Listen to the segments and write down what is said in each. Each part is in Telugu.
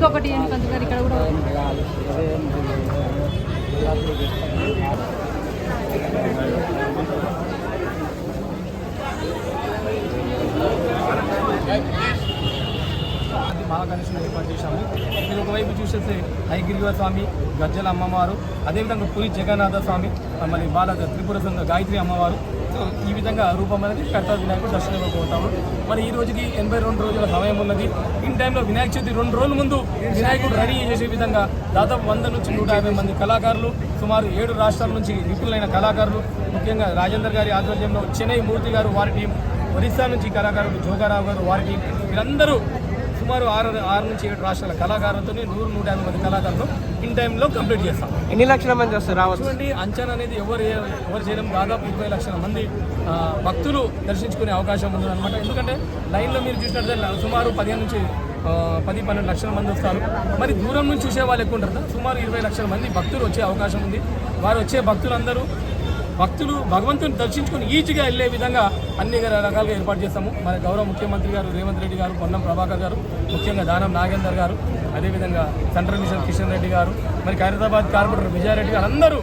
ఇంకొకటి ఏంటి పంతులు గారు ఇక్కడ కూడా మహాగణేశుని ఏర్పాటు చేశాము. మీరు ఒకవైపు చూసేస్తే హైగిరివ స్వామి, గజ్జల అమ్మవారు, అదేవిధంగా పురి జగన్నాథ స్వామి, మరి బాల త్రిపుర గాయత్రి అమ్మవారు. సో ఈ విధంగా రూపం అనేది కర్తా వినాయకుడు దర్శనం ఇవ్వబోతాము. మరి ఈ రోజుకి 82 రోజుల సమయం ఉన్నది. ఇన్ టైంలో వినాయక చవితి 2 రోజుల ముందు వినాయకుడు రెడీ చేసే విధంగా దాదాపు 100 నుంచి 150 మంది కళాకారులు, సుమారు 7 రాష్ట్రాల నుంచి నిపుణులైన కళాకారులు, ముఖ్యంగా రాజేందర్ గారి ఆధ్వర్యంలో చెన్నై మూర్తి గారు వారి టీం, ఒరిస్సా నుంచి కళాకారులు జోగారావు గారు వారి టీం, వీరందరూ సుమారు 6 నుంచి 7 రాష్ట్రాల కళాకారులతో 100-150 మంది కళాకారులు ఇన్ టైంలో కంప్లీట్ చేస్తాం. ఎన్ని లక్షల మంది వస్తారు రావచ్చు? చూడండి, అంచనా అనేది ఎవరు చేయడం దాదాపు 20 లక్షల మంది భక్తులు దర్శించుకునే అవకాశం ఉందన్నమాట. ఎందుకంటే లైన్లో మీరు చూసినట్లయితే సుమారు 15 నుంచి 10-12 లక్షల మంది వస్తారు. మరి దూరం నుంచి చూసే వాళ్ళు ఎక్కువ ఉంటారు. సుమారు 20 లక్షల మంది భక్తులు వచ్చే అవకాశం ఉంది. వారు వచ్చే భక్తులు భగవంతుని దర్శించుకుని ఈజీగా వెళ్ళే విధంగా అన్ని రకాలుగా ఏర్పాటు చేస్తాము. మన గౌరవ ముఖ్యమంత్రి గారు రేవంత్ రెడ్డి గారు, పొన్నం ప్రభాకర్ గారు, ముఖ్యంగా దానం నాగేందర్ గారు, అదేవిధంగా సెంట్రల్ మిషన్ కిషన్ రెడ్డి గారు, మరి ఖైరతాబాద్ కార్పొరేటర్ విజయారెడ్డి గారు, అందరూ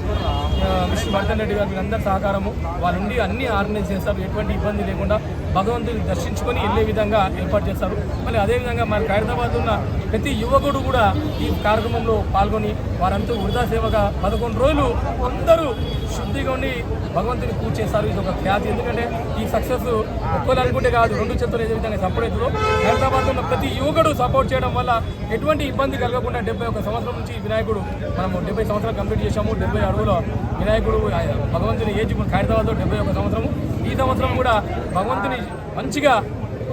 విష్ణువర్ధన్ రెడ్డి గారు, వీళ్ళందరూ సహకారము వాళ్ళ నుండి అన్ని ఆర్గనైజ్ చేస్తారు. ఎటువంటి ఇబ్బంది లేకుండా భగవంతుని దర్శించుకొని వెళ్ళే విధంగా ఏర్పాటు చేస్తారు. మళ్ళీ అదేవిధంగా మన ఖైరతాబాద్ ఉన్న ప్రతి యువకుడు కూడా ఈ కార్యక్రమంలో పాల్గొని వారంతా వృధా సేవగా 11 రోజులు అందరూ శుద్ధిగా ఉండి భగవంతుని పూజ చేస్తారు. ఇది ఒక ఖ్యాతి. ఎందుకంటే ఈ సక్సెస్ ఒక్కరు అనుకుంటే కాదు, 2 చేతులు ఏ విధంగా సపోర్ట్ అవుతుందో హైదరాబాద్ ఉన్న ప్రతి యువకుడు సపోర్ట్ చేయడం వల్ల ఎటువంటి ఇబ్బంది కలగకుండా 71 సంవత్సరం నుంచి వినాయకుడు మనము 70 సంవత్సరాలు కంప్లీట్ చేశాము. 70 అడుగుల వినాయకుడు భగవంతుని ఏజ్ హైదరాబాద్లో 71 సంవత్సరము. ఈ సంవత్సరం కూడా భగవంతుని మంచిగా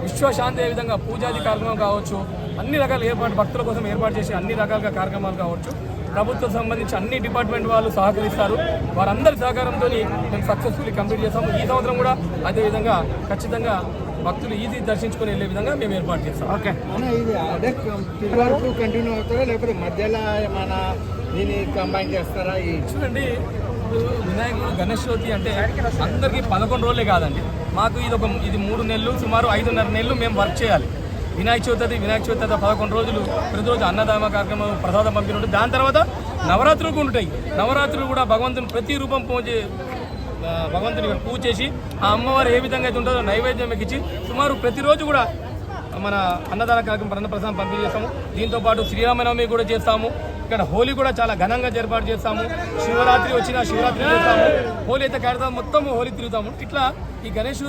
విశ్వశాంతి ఏ విధంగా పూజాది కార్యక్రమం కావచ్చు, అన్ని రకాల ఏర్పాటు భక్తుల కోసం ఏర్పాటు చేసే అన్ని రకాల కార్యక్రమాలు కావచ్చు, ప్రభుత్వం సంబంధించి అన్ని డిపార్ట్మెంట్ వాళ్ళు సహకరిస్తారు. వారందరి సహకారంతో మేము సక్సెస్ఫుల్లీ కంప్లీట్ చేస్తాము. ఈ సంవత్సరం కూడా అదేవిధంగా ఖచ్చితంగా భక్తులు ఈజీ దర్శించుకుని వెళ్ళే విధంగా మేము ఏర్పాటు చేస్తాం. ఓకే, ఇది అదే వరకు కంటిన్యూ అవుతారా లేకపోతే మధ్యలో ఏమైనా దీన్ని కంబైన్ చేస్తారా? చూడండి, వినాయకుడు గణేష్ చవితి అంటే అందరికీ 11 రోజులే కాదండి. మాకు ఇది 3 నెలలు, సుమారు 5.5 నెలలు మేము వర్క్ చేయాలి. వినాయక చవితి 11 రోజులు, ప్రతిరోజు అన్నదాన కార్యక్రమం, ప్రసాదం పంపిణీ ఉంటుంది. దాని తర్వాత నవరాత్రులు ఉంటాయి. నవరాత్రులు కూడా భగవంతుని ప్రతి రూపం భగవంతుని పూజ చేసి ఆ అమ్మవారు ఏ విధంగా అయితే ఉంటుందో నైవేద్యం ఎక్కించి సుమారు ప్రతిరోజు కూడా మన అన్నదాన కార్యక్రమం ప్రసాదం పంపిణీ చేస్తాము. దీంతోపాటు శ్రీరామనవమి కూడా చేస్తాము. ఇక్కడ హోలీ కూడా చాలా ఘనంగా ఏర్పాటు చేస్తాము. శివరాత్రి వచ్చిన శివరాత్రి చేస్తాము. హోలీ అయితే కడతాము, మొత్తం హోలీ తిరుగుతాము. ఇట్లా ఈ గణేష్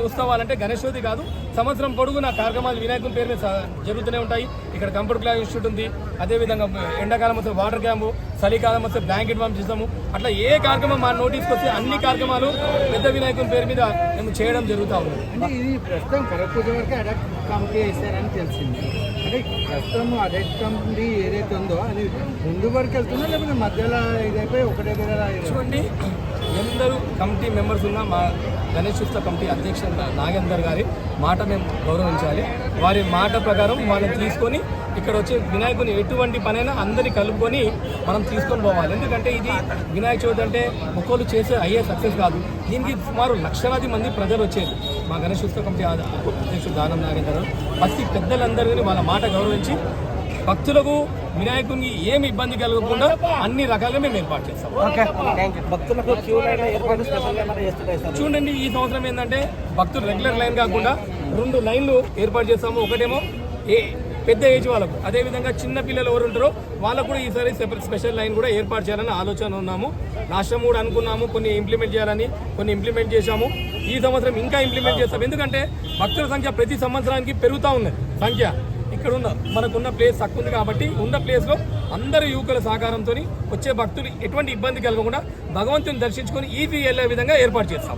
ఉత్సవాలంటే గణేష్ చవితి కాదు, సంవత్సరం పొడుగున కార్యక్రమాలు వినాయకుని పేరు మీద జరుగుతూనే ఉంటాయి. ఇక్కడ కంప్యూటర్ క్లాస్ ఇన్స్టిట్యూట్ ఉంది. అదేవిధంగా ఎండాకాలం వస్తే వాటర్ క్యాంపు, చలికాలం వస్తే బ్లాంకెట్ పంప్ చేస్తాము. అట్లా ఏ కార్యక్రమం మా నోటీస్కి వస్తే అన్ని కార్యక్రమాలు పెద్ద వినాయకుని పేరు మీద మేము చేయడం జరుగుతూ ఉంది. అంటే ఇది ప్రస్తుతం కరపూజ వరకు అడక్ట్ కమిటీ వేస్తారని తెలిసింది. అంటే ప్రస్తుతం అడక్ట్ కమిటీ ఏదైతే ఉందో అది ముందు వరకు వెళ్తుందో లేకపోతే మధ్యలో ఇదైపోయి ఒకటే దగ్గర? చూడండి, ఎందరూ కమిటీ మెంబర్స్ ఉన్న మా గణేష్ ఉత్సవ కమిటీ అధ్యక్షుడు నాగేందర్ గారి మాట మేము గౌరవించాలి. వారి మాట ప్రకారం వాళ్ళని తీసుకొని ఇక్కడ వచ్చే వినాయకుని ఎటువంటి పనైనా అందరినీ కలుపుకొని మనం తీసుకొని పోవాలి. ఎందుకంటే ఇది వినాయక చవితి అంటే ఒక్కొక్కరు చేసే అయ్యే సక్సెస్ కాదు. దీనికి సుమారు లక్షలాది మంది ప్రజలు వచ్చేది. మా గణేష్ ఉత్సవ కమిటీ అధ్యక్షుడు దానం నాగేందర్ బస్తి పెద్దలందరినీ వాళ్ళ మాట గౌరవించి భక్తులకు వినాయకునికి ఏమి ఇబ్బంది కలగకుండా అన్ని రకాలుగా మేము ఏర్పాటు చేస్తాం. చూడండి, ఈ సంవత్సరం ఏంటంటే భక్తులు రెగ్యులర్ లైన్ కాకుండా 2 లైన్లు ఏర్పాటు చేస్తాము. ఒకటేమో పెద్ద ఏజ్ వాళ్ళకు, అదేవిధంగా చిన్న పిల్లలు ఎవరు ఉంటారో వాళ్ళకు కూడా ఈసారి స్పెషల్ లైన్ కూడా ఏర్పాటు చేయాలని ఆలోచన ఉన్నాము. రాష్ట్రం కూడా అనుకున్నాము, కొన్ని ఇంప్లిమెంట్ చేయాలని, కొన్ని ఇంప్లిమెంట్ చేశాము. ఈ సంవత్సరం ఇంకా ఇంప్లిమెంట్ చేస్తాం. ఎందుకంటే భక్తుల సంఖ్య ప్రతి సంవత్సరానికి పెరుగుతూ ఉన్నది సంఖ్య. ఇక్కడ మనకున్న ప్లేస్ తక్కువ ఉంది కాబట్టి ఉన్న ప్లేస్లో అందరు యువకుల సహకారంతో వచ్చే భక్తులు ఎటువంటి ఇబ్బంది కలగకుండా భగవంతుని దర్శించుకొని ఈజీ వెళ్ళే విధంగా ఏర్పాటు చేస్తాం.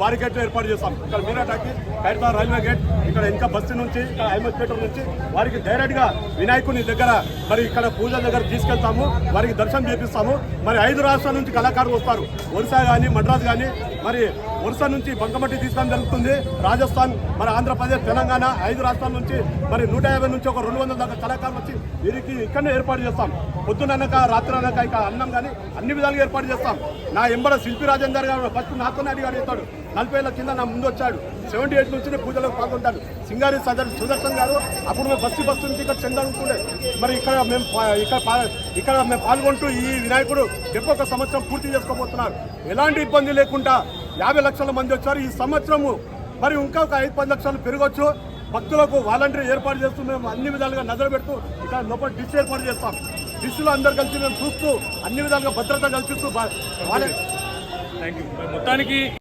బారికేట్లు ఏర్పాటు చేస్తాం. ఇక్కడ మీనాటాకి హైదరాబాద్ రైల్వే గేట్, ఇక్కడ ఇంకా బస్సు నుంచి, ఇక్కడ హైమస్పేట నుంచి వారికి డైరెక్ట్గా వినాయకుని దగ్గర మరి ఇక్కడ పూజ దగ్గర తీసుకెళ్తాము. వారికి దర్శనం చేపిస్తాము. మరి 5 రాష్ట్రాల నుంచి కళాకారులు వస్తారు. ఒరిస్సా కానీ, మద్రాస్ కానీ, మరి ఒరిస్సా నుంచి బంకమట్టి తీసుకోవడం జరుగుతుంది. రాజస్థాన్, మరి ఆంధ్రప్రదేశ్, తెలంగాణ 5 రాష్ట్రాల నుంచి మరి 150 నుంచి ఒక 200 దాకా కళాకారులు వచ్చి వీరికి ఇక్కడనే ఏర్పాటు చేస్తాం. పొద్దుననక రాత్రి అనక ఇక అన్నం కానీ అన్ని విధాలుగా ఏర్పాటు చేస్తాం. నా ఎంబడ శిల్పి రాజేందర్ గారు ఫస్ట్ నాతోనే అడిగాడు. 40 ఏళ్ళ కింద నా ముందు వచ్చాడు. 78 నుంచి పూజలకు పాల్గొంటాడు. సింగారి సుదర్శన్ గారు అప్పుడు మేము బస్సు నుంచి ఇక్కడ చెందాలనుకుంటే మరి ఇక్కడ మేము పాల్గొంటూ ఈ వినాయకుడు 71 సంవత్సరం పూర్తి చేసుకోబోతున్నారు. ఎలాంటి ఇబ్బంది లేకుండా 50 లక్షల మంది వచ్చారు. ఈ సంవత్సరము మరి ఇంకా ఒక 5-10 లక్షలు పెరగవచ్చు. భక్తులకు వాలంటీర్ ఏర్పాటు చేస్తూ మేము అన్ని విధాలుగా నజరు పెడుతూ ఇక్కడ లోపల డిష్ ఏర్పాటు చేస్తాం. డిష్లో అందరు కలిసి మేము చూస్తూ అన్ని విధాలుగా భద్రత కల్పిస్తూ మొత్తానికి